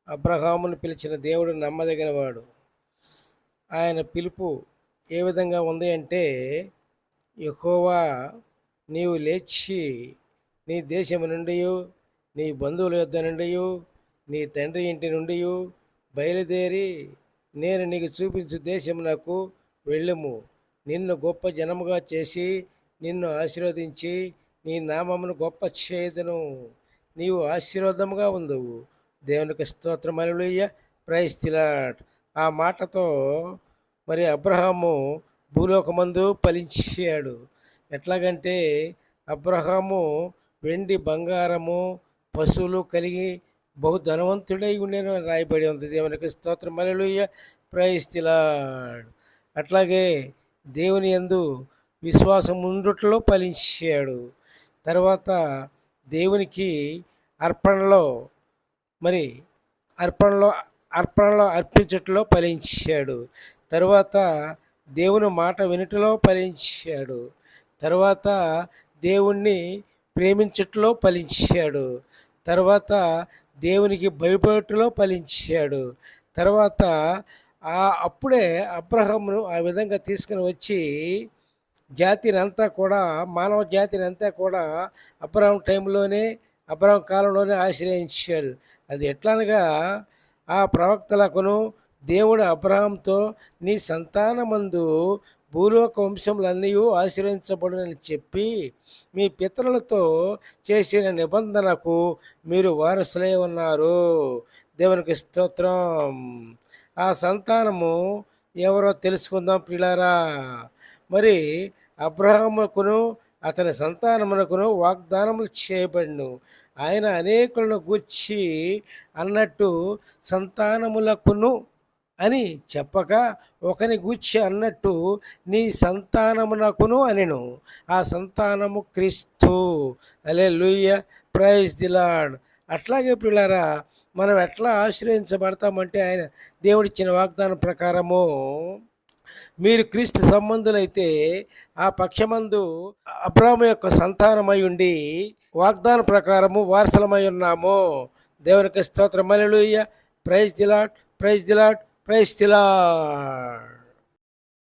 అబ్రహామును పిలిచిన దేవుడు నమ్మదగినవాడు. ఆయన పిలుపు ఏ విధంగా ఉంది అంటే, యెహోవా నీవు లేచి నీ దేశము నుండియు, నీ బంధువుల యొద్ద నుండియు, నీ తండ్రి ఇంటి నుండియు బయలుదేరి నేను నీకు చూపించు దేశమునకు వెళ్ళుము. నిన్ను గొప్ప జనముగా చేసి నిన్ను ఆశీర్వదించి నీ నామమును గొప్ప చేయుదును. నీవు ఆశీర్వాదముగా ఉందువు. దేవునికి స్తోత్రం, హల్లెలూయా, ప్రైజ్ ది లార్డ్. ఆ మాటతో మరి అబ్రహాము భూలోకమందు ఫలించాడు. ఎట్లాగంటే అబ్రహాము వెండి బంగారము పశువులు కలిగి బహు ధనవంతుడై ఉండేను అని రాయబడి ఉంది. దేవునికి స్తోత్రం, హల్లెలూయా, ప్రైజ్ ది లార్డ్. అట్లాగే దేవుని యందు విశ్వాసం ఉండుటలో ఫలించాడు. తర్వాత దేవునికి అర్పణలో మరి అర్పణలో అర్పణలో అర్పించటంలో ఫలించాడు. తరువాత దేవుని మాట వినుటలో ఫలించాడు. తరువాత దేవుణ్ణి ప్రేమించటంలో ఫలించాడు. తర్వాత దేవునికి భయపడటంలో ఫలించాడు. తర్వాత అప్పుడే అబ్రహామును ఆ విధంగా తీసుకుని వచ్చి జాతిని అంతా కూడా, మానవ జాతిని అంతా కూడా అబ్రహాం టైంలోనే, అబ్రహాం కాలంలోనే ఆశ్రయించాడు. అది ఎట్లనగా ఆ ప్రవక్తలకును దేవుడు అబ్రహాంతో నీ సంతానమందు భూలోక వంశములన్నీ ఆశీర్వదించబడునని చెప్పి మీ పితరులతో చేసిన నిబంధనకు మీరు వారసులై ఉన్నారు. దేవునికి స్తోత్రం. ఆ సంతానము ఎవరో తెలుసుకుందాం ప్రియులారా. మరి అబ్రహాముకును అతని సంతానమునకును వాగ్దానములు చేయబడిను. ఆయన అనేకులను గూర్చి అన్నట్టు సంతానములకును అని చెప్పక ఒకని గూర్చి అన్నట్టు నీ సంతానమునకును అనెను. ఆ సంతానము క్రీస్తు. హల్లెలూయా, ప్రైజ్ ది లార్డ్. అట్లాగే ప్రియులారా, మనం ఎట్లా ఆశ్రయించబడతామంటే ఆయన దేవుడిచ్చిన వాగ్దానం ప్రకారము మీరు క్రీస్తు సంబంధులైతే ఆ పక్షమందు అబ్రాహాము యొక్క సంతానమై ఉండి వాగ్దాన ప్రకారము వారసులమై ఉన్నాము. దేవునికి స్తోత్రం, hallelujah, praise the Lord, praise the Lord, praise the lord.